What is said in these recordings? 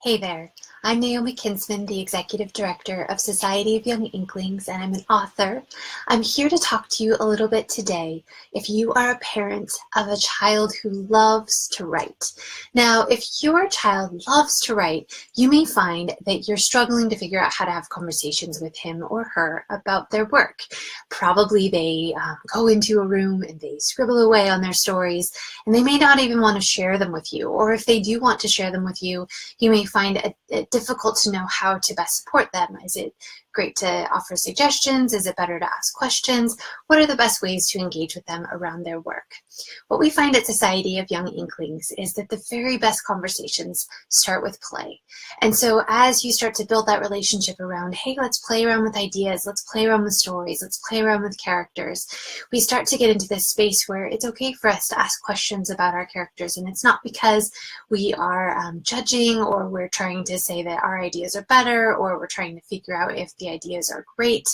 Hey there, I'm Naomi Kinsman, the Executive Director of Society of Young Inklings, and I'm an author. I'm here to talk to you a little bit today if you are a parent of a child who loves to write. Now, if your child loves to write, you may find that you're struggling to figure out how to have conversations with him or her about their work. Probably they go into a room and they scribble away on their stories, and they may not even want to share them with you, or if they do want to share them with you, you may find it difficult to know how to best support them. Is it great to offer suggestions? Is it better to ask questions? What are the best ways to engage with them around their work? What we find at Society of Young Inklings is that the very best conversations start with play. And so as you start to build that relationship around, hey, let's play around with ideas, let's play around with stories, let's play around with characters, we start to get into this space where it's okay for us to ask questions about our characters. And it's not because we are judging, or we're trying to say that our ideas are better, or we're trying to figure out if the ideas are great.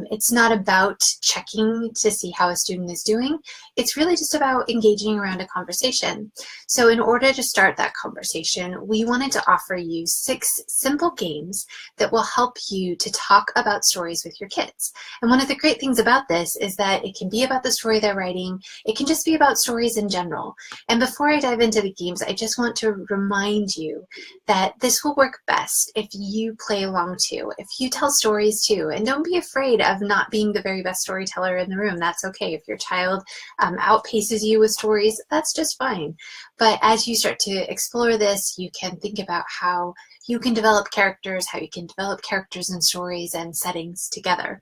It's not about checking to see how a student is doing. It's really just about engaging around a conversation. So in order to start that conversation, we wanted to offer you 6 simple games that will help you to talk about stories with your kids. And one of the great things about this is that it can be about the story they're writing. It can just be about stories in general. And before I dive into the games, I just want to remind you that this will work best if you play along too, if you tell stories too. And don't be afraid of not being the very best storyteller in the room. That's okay. If your child outpaces you with stories, that's just fine. But as you start to explore this, you can think about how you can develop characters, how you can develop characters and stories and settings together.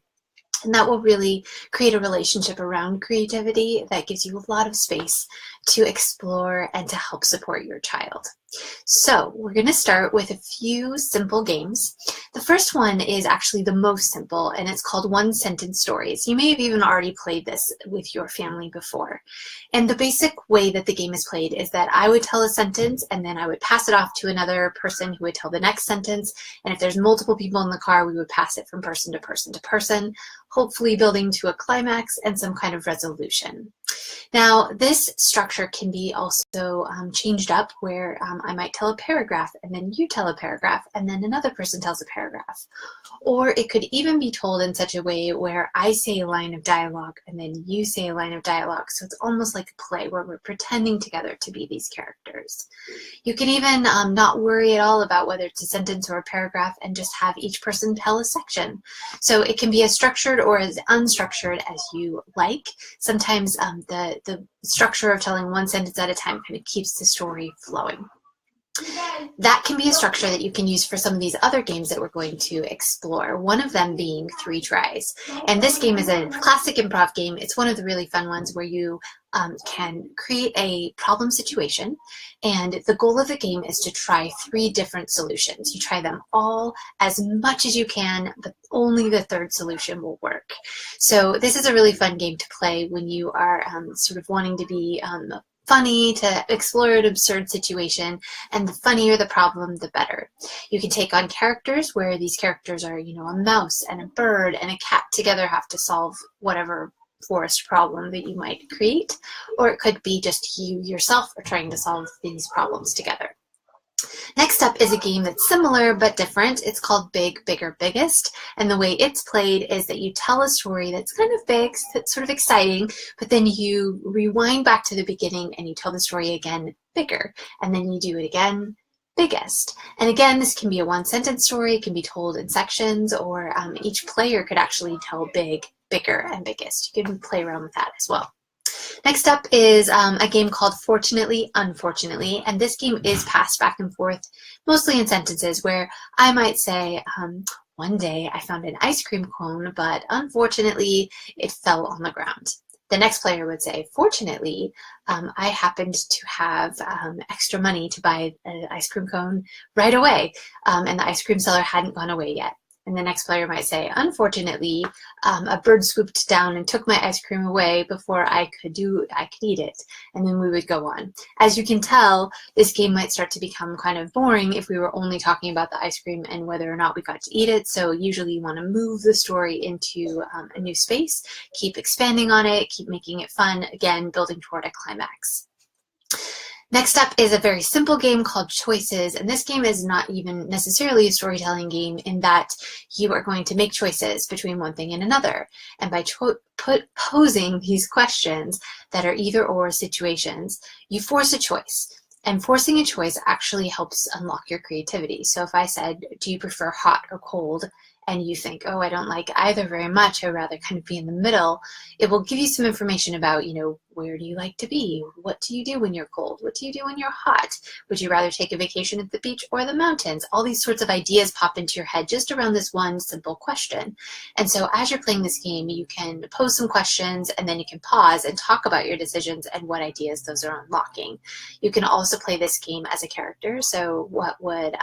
And that will really create a relationship around creativity that gives you a lot of space to explore and to help support your child. So we're going to start with a few simple games. The first one is actually the most simple, and it's called One Sentence Stories. You may have even already played this with your family before. And the basic way that the game is played is that I would tell a sentence, and then I would pass it off to another person who would tell the next sentence. And if there's multiple people in the car, we would pass it from person to person to person, hopefully building to a climax and some kind of resolution. Now, this structure can be also changed up where I might tell a paragraph, and then you tell a paragraph, and then another person tells a paragraph. Or it could even be told in such a way where I say a line of dialogue, and then you say a line of dialogue. So it's almost like a play where we're pretending together to be these characters. You can even not worry at all about whether it's a sentence or a paragraph, and just have each person tell a section. So it can be as structured or as unstructured as you like. Sometimes the structure of telling one sentence at a time kind of keeps the story flowing. That can be a structure that you can use for some of these other games that we're going to explore, one of them being 3 Tries. And this game is a classic improv game. It's one of the really fun ones where you can create a problem situation, and the goal of the game is to try 3 different solutions. You try them all as much as you can, but only the 3rd solution will work. So this is a really fun game to play when you are sort of wanting to be funny, to explore an absurd situation, and the funnier the problem, the better. You can take on characters where these characters are, a mouse and a bird and a cat together have to solve whatever forest problem that you might create, or it could be just you yourself are trying to solve these problems together. Next up is a game that's similar but different. It's called Big, Bigger, Biggest, and the way it's played is that you tell a story that's kind of big, that's sort of exciting, but then you rewind back to the beginning and you tell the story again bigger, and then you do it again biggest. And again, this can be a one-sentence story, it can be told in sections, or each player could actually tell big, bigger, and biggest. You can play around with that as well. Next up is a game called Fortunately, Unfortunately, and this game is passed back and forth, mostly in sentences, where I might say, one day I found an ice cream cone, but unfortunately it fell on the ground. The next player would say, fortunately, I happened to have extra money to buy an ice cream cone right away, and the ice cream seller hadn't gone away yet. And the next player might say, unfortunately, a bird swooped down and took my ice cream away before I could eat it. And then we would go on. As you can tell, this game might start to become kind of boring if we were only talking about the ice cream and whether or not we got to eat it. So usually you want to move the story into a new space, keep expanding on it, keep making it fun, again, building toward a climax. Next up is a very simple game called Choices, and this game is not even necessarily a storytelling game in that you are going to make choices between one thing and another. And by posing these questions that are either or situations, you force a choice. And forcing a choice actually helps unlock your creativity. So if I said, do you prefer hot or cold? And you think, oh, I don't like either very much, I'd rather kind of be in the middle, it will give you some information about, where do you like to be? What do you do when you're cold? What do you do when you're hot? Would you rather take a vacation at the beach or the mountains? All these sorts of ideas pop into your head just around this one simple question. And so as you're playing this game, you can pose some questions and then you can pause and talk about your decisions and what ideas those are unlocking. You can also play this game as a character. So what would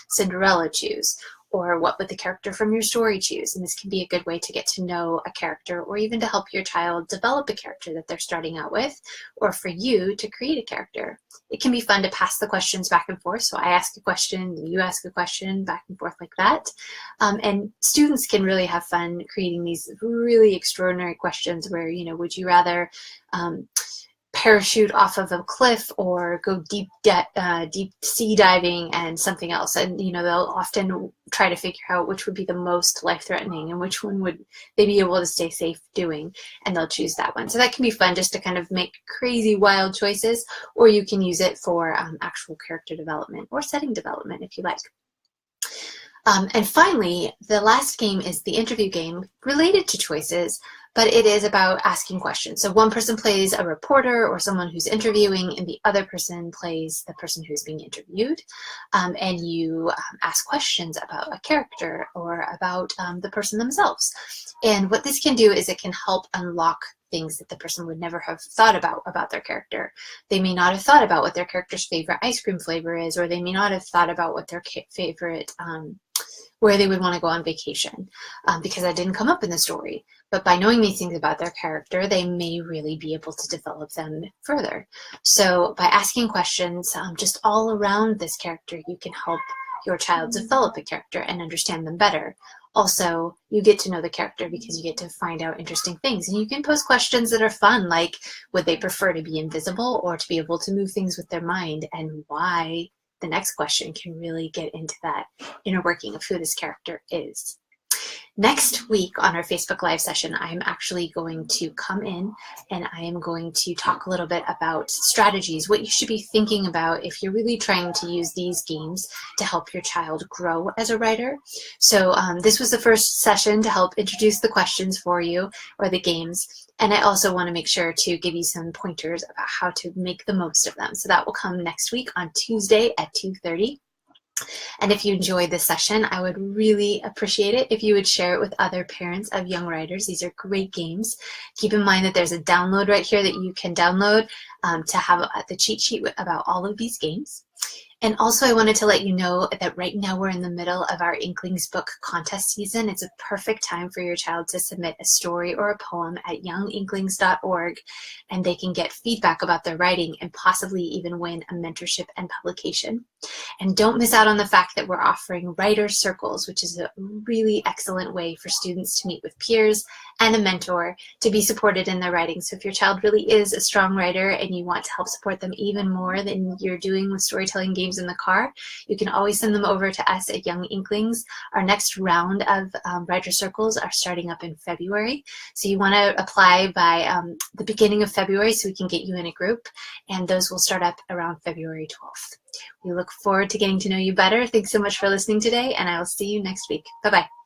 Cinderella choose? Or what would the character from your story choose? And this can be a good way to get to know a character, or even to help your child develop a character that they're starting out with, or for you to create a character. It can be fun to pass the questions back and forth. So I ask a question, you ask a question, back and forth like that. And students can really have fun creating these really extraordinary questions where, would you rather parachute off of a cliff or go deep sea diving and something else? And they'll often try to figure out which would be the most life-threatening and which one would they be able to stay safe doing, and they'll choose that one. So that can be fun just to kind of make crazy wild choices, or you can use it for actual character development or setting development if you like. And finally, the last game is the interview game, related to choices, but it is about asking questions. So one person plays a reporter or someone who's interviewing, and the other person plays the person who's being interviewed. And you ask questions about a character or about the person themselves. And what this can do is it can help unlock things that the person would never have thought about their character. They may not have thought about what their character's favorite ice cream flavor is, or they may not have thought about what their favorite where they would want to go on vacation, because that didn't come up in the story. But by knowing these things about their character, they may really be able to develop them further. So by asking questions just all around this character, you can help your child develop a character and understand them better. Also, you get to know the character because you get to find out interesting things. And you can pose questions that are fun, like would they prefer to be invisible or to be able to move things with their mind, and why. The next question can really get into that inner working of who this character is. Next week on our Facebook Live session, I'm actually going to come in and I am going to talk a little bit about strategies, what you should be thinking about if you're really trying to use these games to help your child grow as a writer. So this was the first session to help introduce the questions for you, or the games. And I also want to make sure to give you some pointers about how to make the most of them. So that will come next week on Tuesday at 2:30. And if you enjoyed this session, I would really appreciate it if you would share it with other parents of young writers. These are great games. Keep in mind that there's a download right here that you can download to have the cheat sheet about all of these games. And also I wanted to let you know that right now we're in the middle of our Inklings book contest season. It's a perfect time for your child to submit a story or a poem at younginklings.org, and they can get feedback about their writing and possibly even win a mentorship and publication. And don't miss out on the fact that we're offering writer circles, which is a really excellent way for students to meet with peers and a mentor to be supported in their writing. So if your child really is a strong writer and you want to help support them even more than you're doing with storytelling games in the car, you can always send them over to us at Young Inklings. Our next round of writer circles are starting up in February. So you want to apply by the beginning of February so we can get you in a group, and those will start up around February 12th. We look forward to getting to know you better. Thanks so much for listening today, and I will see you next week. Bye-bye.